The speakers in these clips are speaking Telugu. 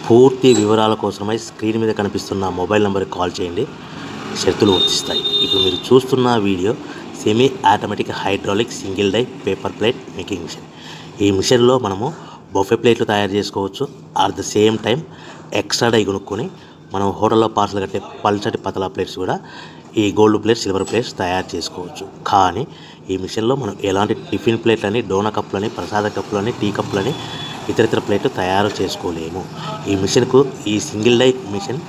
పూర్తి వివరాల కోసమై స్క్రీన్ మీద కనిపిస్తున్న మొబైల్ నెంబర్కి కాల్ చేయండి. షరతులు వర్తిస్తాయి. ఇప్పుడు మీరు చూస్తున్న video semi automatic hydraulic single die paper plate making machine. ఈ మిషన్లో మనము బఫే ప్లేట్లు తయారు చేసుకోవచ్చు. At the same time extra die కొనుక్కొని మనం హోటల్లో పార్సల్ కట్టే పల్చటి పతలా ప్లేట్స్ కూడా ఈ గోల్డ్ ప్లేట్స్, సిల్వర్ ప్లేట్స్ తయారు చేసుకోవచ్చు. కానీ ఈ మిషన్లో మనం ఎలాంటి టిఫిన్ ప్లేట్లని, డోనా కప్పులని, ప్రసాద కప్పులని, టీ కప్పులని, ఇతరితర ప్లేట్లు తయారు చేసుకోలేము. ఈ మిషన్కు ఈ single die machine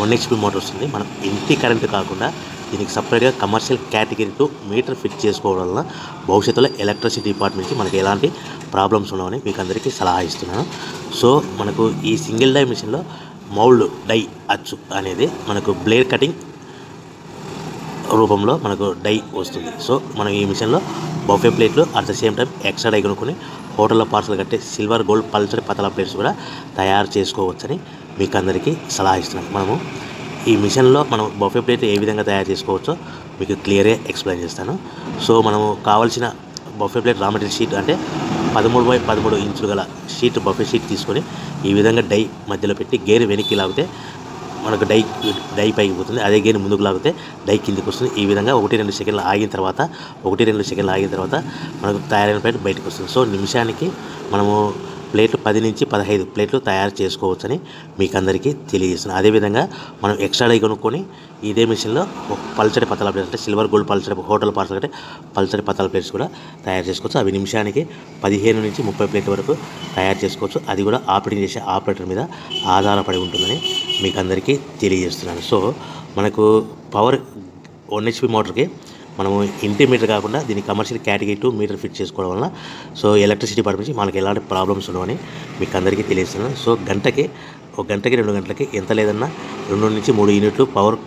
1 HP motor వస్తుంది. మనం ఇంటి కరెంటు కాకుండా దీనికి సపరేట్గా కమర్షియల్ కేటగిరీ 2 మీటర్ ఫిట్ చేసుకోవడం వలన భవిష్యత్తులో ఎలక్ట్రిసిటీ డిపార్ట్మెంట్ నుంచి మనకి ఎలాంటి ప్రాబ్లమ్స్ ఉండవని మీకు అందరికీ సలహా ఇస్తున్నాను. సో మనకు ఈ సింగిల్ డై మిషన్లో మౌల్డ్ డై అచ్చు అనేది మనకు బ్లేడ్ కటింగ్ రూపంలో మనకు డై వస్తుంది. సో మనం ఈ మిషన్లో బఫే ప్లేట్లు at the same time extra die కొనుక్కొని హోటల్లో పార్సల్ కట్టే సిల్వర్, గోల్డ్, పల్చడి పతలా ప్లేట్స్ కూడా తయారు చేసుకోవచ్చని మీకు అందరికీ సలహా ఇస్తున్నాను. మనము ఈ మిషన్లో మనం బఫే ప్లేట్ ఏ విధంగా తయారు చేసుకోవచ్చో మీకు క్లియర్గా ఎక్స్ప్లెయిన్ చేస్తాను. సో మనము కావాల్సిన buffet plate raw material sheet అంటే 13x13 ఇంచులు గల షీట్, బఫే షీట్ తీసుకొని ఈ విధంగా డై మధ్యలో పెట్టి గేర్ వెనక్కి లాగితే మనకు డై పైకి పోతుంది. అదే గేర్ ముందుకు లాగితే డై కిందికి వస్తుంది. ఈ విధంగా 1-2 సెకండ్లు ఆగిన తర్వాత మనకు తయారైన ప్లేట్ బయటకు వస్తుంది. సో నిమిషానికి మనము ప్లేట్లు 10 నుంచి 15 ప్లేట్లు తయారు చేసుకోవచ్చని మీకు అందరికీ తెలియజేస్తున్నాను. అదేవిధంగా మనం ఎక్స్ట్రా డై కొనుక్కొని ఇదే మిషన్లో పల్చడి పతలా ప్లేట్స్ అంటే సిల్వర్, గోల్డ్, పల్చడి హోటల్ పార్సల్ అంటే పల్చడి పతలా ప్లేట్స్ కూడా తయారు చేసుకోవచ్చు. అవి నిమిషానికి 15 నుంచి 30 ప్లేట్ల వరకు తయారు చేసుకోవచ్చు. అది కూడా ఆపరేటింగ్ చేసే ఆపరేటర్ మీద ఆధారపడి ఉంటుందని మీకు అందరికీ తెలియజేస్తున్నాను. సో మనకు పవర్ 1 HP మోటార్కి మనము ఇంటి మీటర్ కాకుండా దీన్ని కమర్షియల్ కేటగిరీ 2 మీటర్ ఫిట్ చేసుకోవడం వలన సో ఎలక్ట్రిసిటీ డిపార్ట్మెంట్ నుంచి మనకి ఎలాంటి ప్రాబ్లమ్స్ ఉండవని మీకు అందరికీ తెలియజేస్తున్నాను. సో ఒక గంటకి 2 గంటలకి ఎంత లేదన్నా 2 నుంచి 3 యూనిట్లు పవర్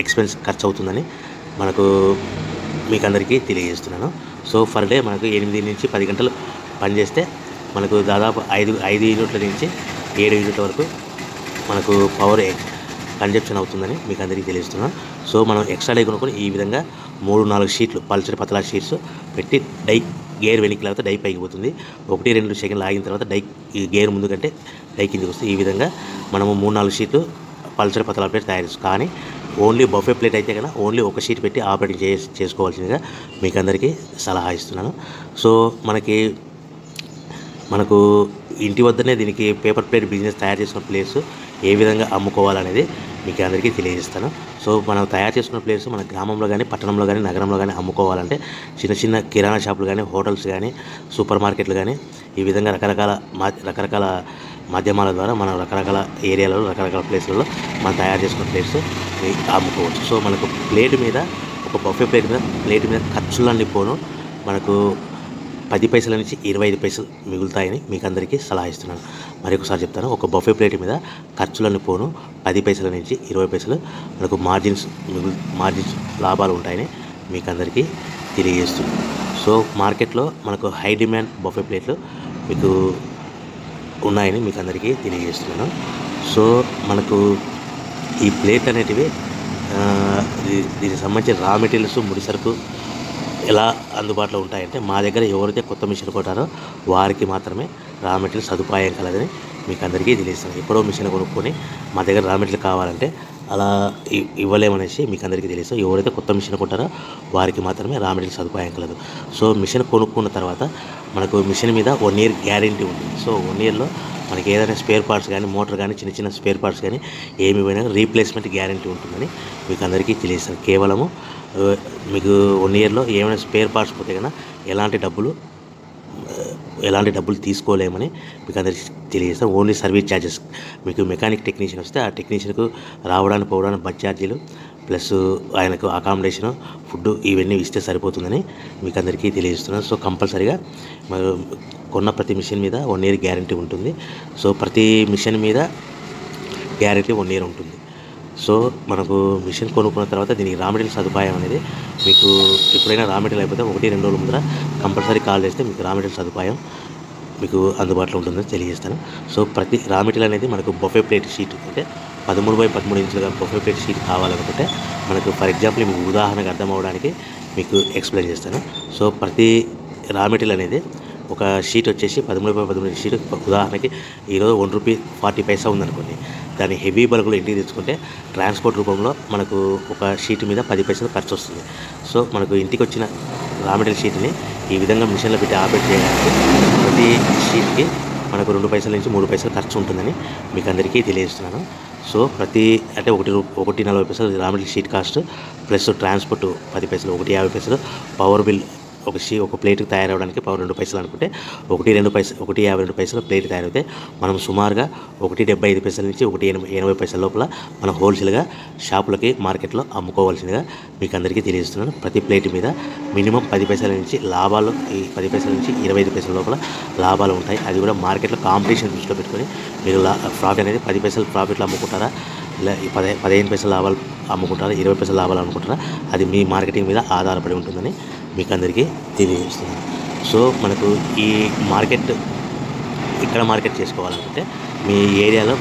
ఎక్స్పెన్స్ ఖర్చు అవుతుందని మీకు అందరికీ తెలియజేస్తున్నాను. సో ఫర్ డే మనకు 8 నుంచి 10 గంటలు పనిచేస్తే మనకు దాదాపు 5 యూనిట్ల నుంచి 7 యూనిట్ల వరకు మనకు పవర్ కన్జప్షన్ అవుతుందని మీకు అందరికీ తెలియజేస్తున్నాను. సో మనం ఎక్స్ట్రా డై కొనుక్కొని ఈ విధంగా 3-4 షీట్లు పల్చడి పతలా షీట్స్ పెట్టి డై గేర్ వెనక్కి లాగితే డై పైకి పోతుంది. 1-2 సెకండ్లు ఆగిన తర్వాత గేర్ ముందు కంటే డై కిందికి వస్తుంది. ఈ విధంగా మనము 3-4 షీట్లు పల్చడి పతలా ప్లేట్ తయారు చేస్తాం. కానీ ఓన్లీ బఫే ప్లేట్ అయితే కనుక ఓన్లీ ఒక షీట్ పెట్టి ఆపరేటింగ్ చేసుకోవాల్సిందిగా మీకు అందరికీ సలహా ఇస్తున్నాను. సో మనకు ఇంటి వద్దనే దీనికి పేపర్ ప్లేట్ బిజినెస్ తయారు చేసుకున్న ప్లేస్ ఏ విధంగా అమ్ముకోవాలనేది మీకు అందరికీ తెలియజేస్తాను. సో మనం తయారు చేసుకున్న ప్లేస్ మన గ్రామంలో కానీ, పట్టణంలో కానీ, నగరంలో కానీ అమ్ముకోవాలంటే చిన్న కిరాణా షాపులు కానీ, హోటల్స్ కానీ, సూపర్ మార్కెట్లు కానీ ఈ విధంగా రకరకాల మాధ్యమాల ద్వారా మనం రకరకాల ఏరియాలలో, రకరకాల ప్లేస్లలో మనం తయారు చేసుకున్న ప్లేట్స్ అమ్ముకోవచ్చు. సో మనకు ఒక బఫే ప్లేట్ మీద ఖర్చులన్నీ పోను మనకు 10 పైసల నుంచి 25 పైసలు మిగులుతాయని మీకు అందరికీ సలహా ఇస్తున్నాను. మరొకసారి చెప్తాను. ఒక బఫే ప్లేట్ మీద ఖర్చులను పోను 10 పైసల నుంచి 20 పైసలు మనకు మార్జిన్స్ లాభాలు ఉంటాయని మీకు అందరికీ తెలియజేస్తున్నాను. సో మార్కెట్లో మనకు హై డిమాండ్ బఫే ప్లేట్లు మీకు ఉన్నాయని మీకు అందరికీ తెలియజేస్తున్నాను. సో మనకు ఈ ప్లేట్ అనేటివి దీనికి సంబంధించిన రా మెటీరియల్స్, ముడి సరుకు ఎలా అందుబాటులో ఉంటాయంటే మా దగ్గర ఎవరైతే కొత్త మిషన్ కొట్టారో వారికి మాత్రమే రా మెటీరియల్ సదుపాయం కలదని మీకు అందరికీ తెలియజేస్తాను. ఎప్పుడో మిషన్ కొనుక్కొని మా దగ్గర రా మెటీరియల్ కావాలంటే అలా ఇవ్వలేమనేసి మీకు అందరికీ తెలియజేస్తాం. ఎవరైతే కొత్త మిషన్ కొట్టారో వారికి మాత్రమే రా మెటీరియల్ సదుపాయం కలదు. సో మిషన్ కొనుక్కున్న తర్వాత మనకు మిషన్ మీద 1 ఇయర్ గ్యారెంటీ ఉంటుంది. సో 1 ఇయర్లో మనకి ఏదైనా స్పేర్ పార్ట్స్ కానీ, మోటార్ కానీ, చిన్న స్పేర్ పార్ట్స్ కానీ ఏమి పోయినా రీప్లేస్మెంట్ గ్యారెంటీ ఉంటుందని మీకు అందరికీ తెలియజేస్తాను. కేవలము మీకు 1 ఇయర్లో ఏమైనా స్పేర్ పార్ట్స్ పోతే కన్నా ఎలాంటి డబ్బులు తీసుకోలేమని మీకు అందరికీ తెలియజేస్తాను. ఓన్లీ సర్వీస్ ఛార్జెస్ మీకు మెకానిక్ టెక్నీషియన్ వస్తే ఆ టెక్నీషియన్కు రావడానికి పోవడానికి బస్ ఛార్జీలు ప్లస్ ఆయనకు అకామిడేషను, ఫుడ్ ఇవన్నీ ఇస్తే సరిపోతుందని మీకు అందరికీ తెలియజేస్తున్నాను. సో కంపల్సరీగా కొన్న ప్రతి మిషన్ మీద 1 ఇయర్ గ్యారెంటీ ఉంటుంది. సో ప్రతి మిషన్ మీద గ్యారెంటీ 1 ఇయర్ ఉంటుంది. సో మనకు మిషన్ కొనుక్కున్న తర్వాత దీనికి రా మెటీరియల్ సదుపాయం అనేది మీకు ఎప్పుడైనా రా మెటీరియల్ అయిపోతే 1-2 రోజుల ముందర కంపల్సరీ కాల్ చేస్తే మీకు రా మెటీరియల్ సదుపాయం మీకు అందుబాటులో ఉంటుందని తెలియజేస్తాను. సో ప్రతి రా మెటీరియల్ అనేది మనకు బఫే ప్లేట్ షీట్ అంటే 13x13 ఇంచులుగా బఫే ప్లేట్ షీట్ కావాలనుకుంటే మనకు ఫర్ ఎగ్జాంపుల్ మీకు ఉదాహరణకు అర్థం అవ్వడానికి మీకు ఎక్స్ప్లెయిన్ చేస్తాను. సో ప్రతి రా మెటీరియల్ అనేది ఒక షీట్ వచ్చేసి 13 షీట్ ఉదాహరణకి ఈరోజు ₹1.40 ఉందనుకోండి. దాన్ని హెవీ బల్క్లో ఇంటికి తెచ్చుకుంటే ట్రాన్స్పోర్ట్ రూపంలో మనకు ఒక షీట్ మీద 10 పైసలు ఖర్చు వస్తుంది. సో మనకు ఇంటికి వచ్చిన రా మెటీరియల్ షీట్ని ఈ విధంగా మిషన్లో పెట్టి ఆపరేట్ చేయడానికి ప్రతి షీట్కి మనకు 2 పైసల నుంచి 3 పైసలు ఖర్చు ఉంటుందని మీకు అందరికీ తెలియజేస్తున్నాను. సో ప్రతి అంటే 1.40 raw material sheet cost plus transport 10 పైసలు, 1.50 పవర్ బిల్ ఒక ప్లేట్కి తయారవడానికి పవర్ 2 పైసలు అనుకుంటే 1.52 ప్లేట్ తయారైతే మనం సుమారుగా 1.75 నుంచి 1.80 లోపల మనం హోల్సేల్గా షాపులకి మార్కెట్లో అమ్ముకోవాల్సిందిగా మీకు అందరికీ తెలియజేస్తున్నాను. ప్రతి ప్లేట్ మీద మినిమం 10 పైసల నుంచి లాభాలు, ఈ 10 పైసల నుంచి 25 పైసల లోపల లాభాలు ఉంటాయి. అది కూడా మార్కెట్లో కాంపిటీషన్ దృష్టిలో పెట్టుకొని మీరు ప్రాఫిట్ అనేది 10 పైసలు ప్రాఫిట్లు అమ్ముకుంటారా, ఇలా 15 పైసల లాభాలు అమ్ముకుంటారా, 20 పైసల లాభాలు అమ్ముకుంటారా, అది మీ మార్కెటింగ్ మీద ఆధారపడి ఉంటుందని మీకు అందరికీ తెలియజేస్తున్నాను. సో మనకు ఈ మార్కెట్ ఇక్కడ మార్కెట్ చేసుకోవాలనుకుంటే మీ ఏరియాలో